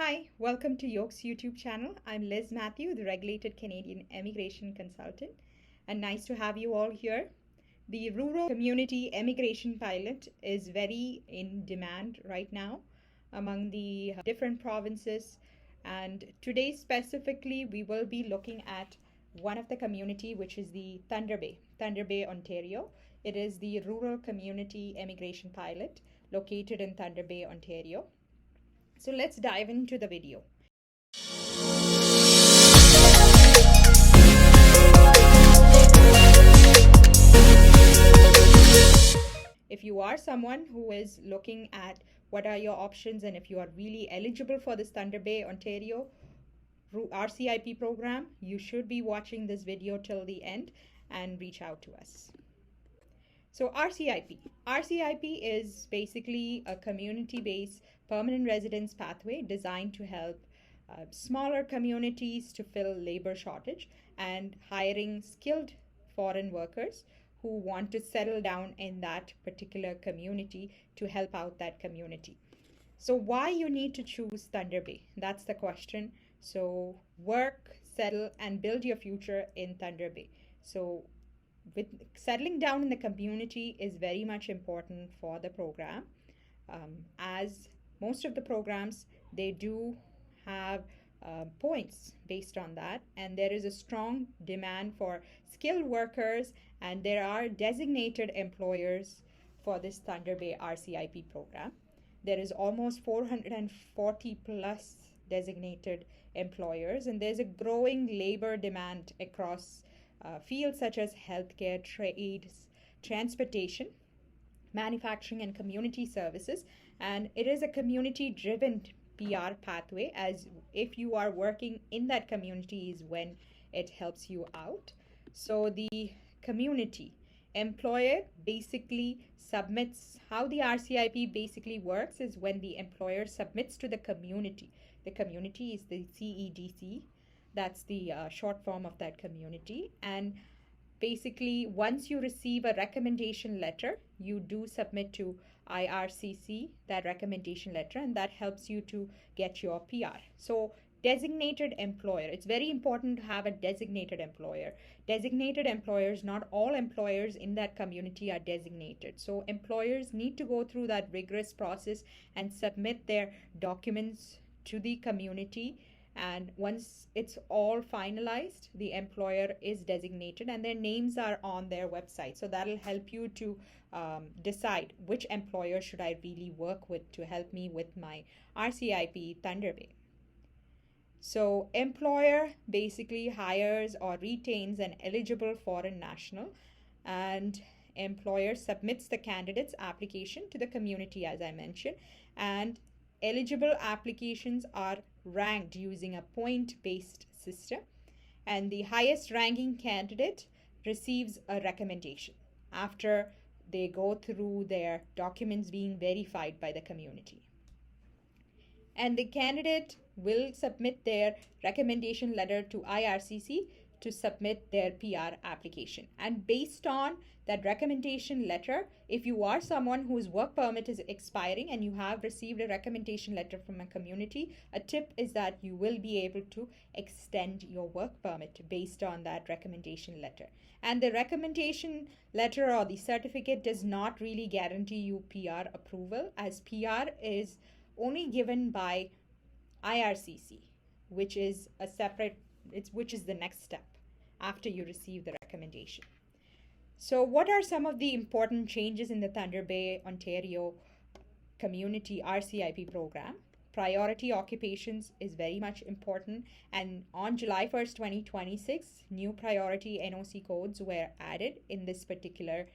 Hi, welcome to Yoke's YouTube channel. I'm Liz Matthew, the regulated Canadian immigration consultant, and nice to have you all here. The rural community immigration pilot is very in demand right now among the different provinces, and today specifically we will be looking at one of the community, which is the Thunder Bay, Ontario. It is the rural community immigration pilot located in Thunder Bay, Ontario. So let's dive into the video. If you are someone who is looking at what are your options and if you are really eligible for this Thunder Bay, Ontario RCIP program, you should be watching this video till the end and reach out to us. So RCIP is basically a community-based permanent residence pathway designed to help smaller communities to fill labor shortage and hiring skilled foreign workers who want to settle down in that particular community to help out that community. So why you need to choose Thunder Bay? That's the question. So work, settle, and build your future in Thunder Bay. So with settling down in the community is very much important for the program, as most of the programs, they do have points based on that, and there is a strong demand for skilled workers, and there are designated employers for this Thunder Bay RCIP program. There is almost 440 plus designated employers, and there's a growing labor demand across fields such as healthcare, trades, transportation, manufacturing, and community services. And it is a community-driven PR pathway, as if you are working in that community is when it helps you out. So the community employer basically submits, how the RCIP basically works is when the employer submits to the community. The community is the CEDC. That's the short form of that community. And basically, once you receive a recommendation letter, you do submit to IRCC that recommendation letter, and that helps you to get your PR. So designated employer, it's very important to have a designated employer. Designated employers, not all employers in that community are designated. So employers need to go through that rigorous process and submit their documents to the community. And once it's all finalized, the employer is designated and their names are on their website. So that'll help you to decide which employer should I really work with to help me with my RCIP Thunder Bay. So employer basically hires or retains an eligible foreign national, and employer submits the candidate's application to the community, as I mentioned, and eligible applications are ranked using a point-based system, and the highest ranking candidate receives a recommendation after they go through their documents being verified by the community. And the candidate will submit their recommendation letter to IRCC to submit their PR application. And based on that recommendation letter, if you are someone whose work permit is expiring and you have received a recommendation letter from a community, a tip is that you will be able to extend your work permit based on that recommendation letter. And the recommendation letter or the certificate does not really guarantee you PR approval, as PR is only given by IRCC, which is a separate, which is the next step after you receive the recommendation. So what are some of the important changes in the Thunder Bay, Ontario Community RCIP program? Priority occupations is very much important, and on July 1st, 2026, new priority NOC codes were added in this particular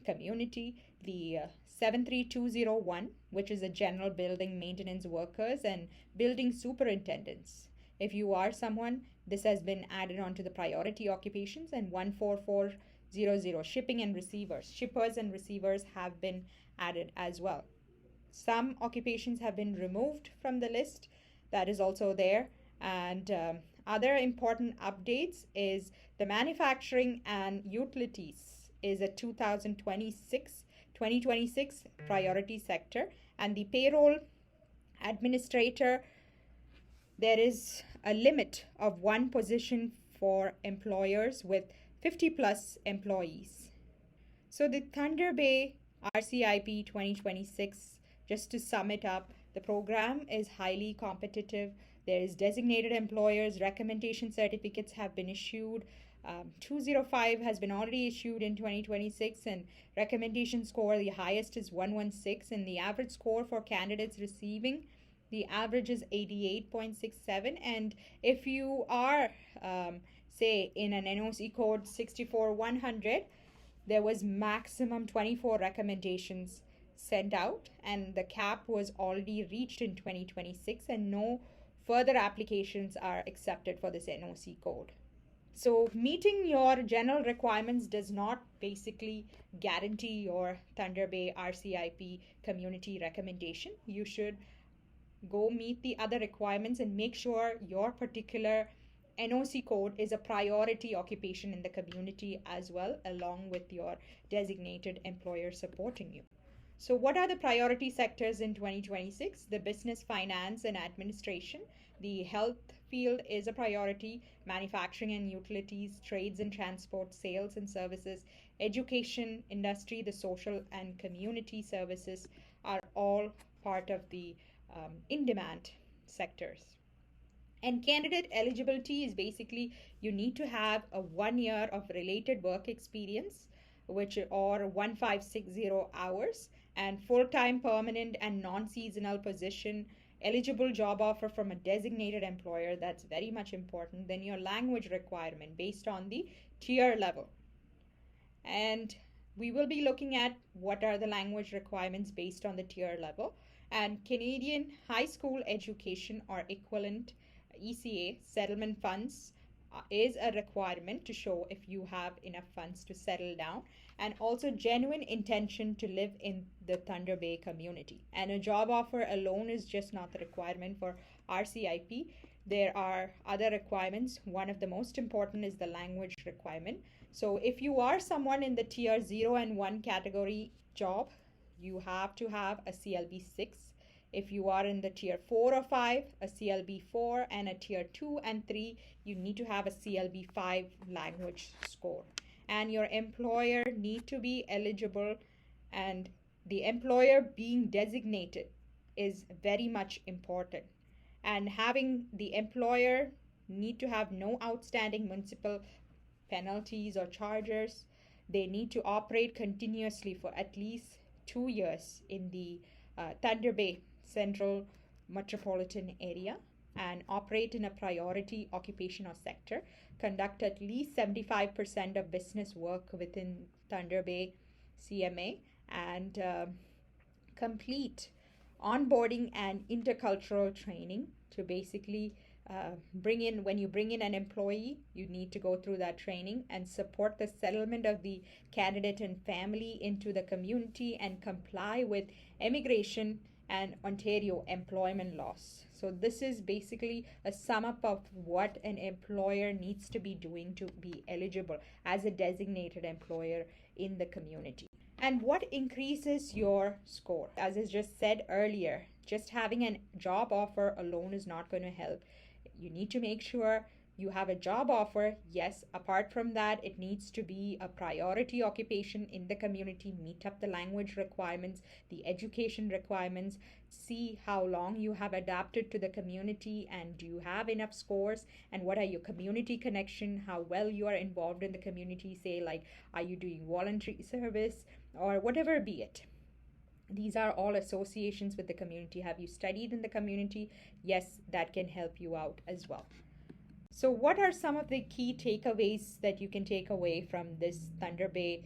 community. The 73201, which is a general building maintenance workers and building superintendents. If you are someone, this has been added onto the priority occupations, and 14400 shipping and receivers. Shippers and receivers have been added as well. Some occupations have been removed from the list. That is also there. And other important updates is the manufacturing and utilities is a 2026 priority sector, and the payroll administrator there is a limit of one position for employers with 50 plus employees. So the Thunder Bay RCIP 2026, just to sum it up, the program is highly competitive. There is designated employers, recommendation certificates have been issued. 205 has been already issued in 2026, and recommendation score, the highest is 116, and the average score for candidates receiving, the average is 88.67. And if you are, say, in an NOC code 64100, there was maximum 24 recommendations sent out, and the cap was already reached in 2026, and no further applications are accepted for this NOC code. So meeting your general requirements does not basically guarantee your Thunder Bay RCIP community recommendation. You should go meet the other requirements and make sure your particular NOC code is a priority occupation in the community as well, along with your designated employer supporting you. So, what are the priority sectors in 2026? The business, finance, and administration. The health field is a priority. Manufacturing and utilities, trades and transport, sales and services, education, industry, the social and community services are all part of the in demand sectors. And candidate eligibility is basically you need to have a 1 year of related work experience, which or 1560 hours, and full-time permanent and non-seasonal position, eligible job offer from a designated employer. That's very much important. Then your language requirement based on the tier level. And we will be looking at what are the language requirements based on the tier level. And Canadian high school education or equivalent ECA settlement funds is a requirement to show if you have enough funds to settle down, and also genuine intention to live in the Thunder Bay community. And a job offer alone is just not the requirement for RCIP. There are other requirements. One of the most important is the language requirement. So if you are someone in the tier 0 and 1 category job, you have to have a CLB 6. If you are in the tier 4 or 5, a CLB 4, and a tier 2 and 3, you need to have a CLB 5 language score. And your employer need to be eligible, and the employer being designated is very much important. And having the employer need to have no outstanding municipal penalties or charges. They need to operate continuously for at least 2 years in the Thunder Bay Central Metropolitan Area and operate in a priority occupation or sector, conduct at least 75% of business work within Thunder Bay CMA, and complete onboarding and intercultural training to basically when you bring in an employee, you need to go through that training and support the settlement of the candidate and family into the community and comply with immigration and Ontario employment laws. So this is basically a sum up of what an employer needs to be doing to be eligible as a designated employer in the community. And what increases your score? As I just said earlier, just having a job offer alone is not going to help. You need to make sure you have a job offer. Yes, apart from that, it needs to be a priority occupation in the community, meet up the language requirements, the education requirements, see how long you have adapted to the community, and do you have enough scores, and what are your community connection, how well you are involved in the community, say like are you doing voluntary service or whatever be it. These are all associations with the community. Have you studied in the community? Yes, that can help you out as well. So what are some of the key takeaways that you can take away from this Thunder Bay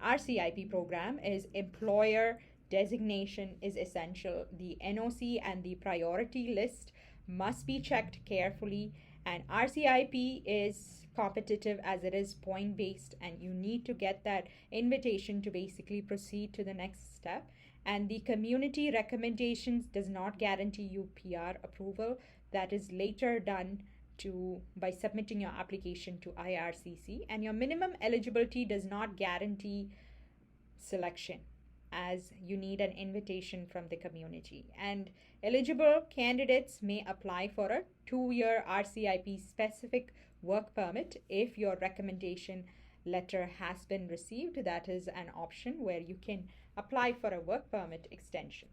RCIP program is employer designation is essential. The NOC and the priority list must be checked carefully, and RCIP is competitive as it is point based, and you need to get that invitation to basically proceed to the next step. And the community recommendations does not guarantee you PR approval. That is later done by submitting your application to IRCC, and your minimum eligibility does not guarantee selection. as you need an invitation from the community. And eligible candidates may apply for a 2-year RCIP specific work permit if your recommendation letter has been received. That is an option where you can apply for a work permit extension.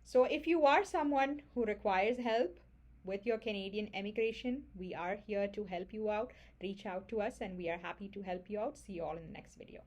So if you are someone who requires help with your Canadian immigration, we are here to help you out. Reach out to us and we are happy to help you out. See you all in the next video.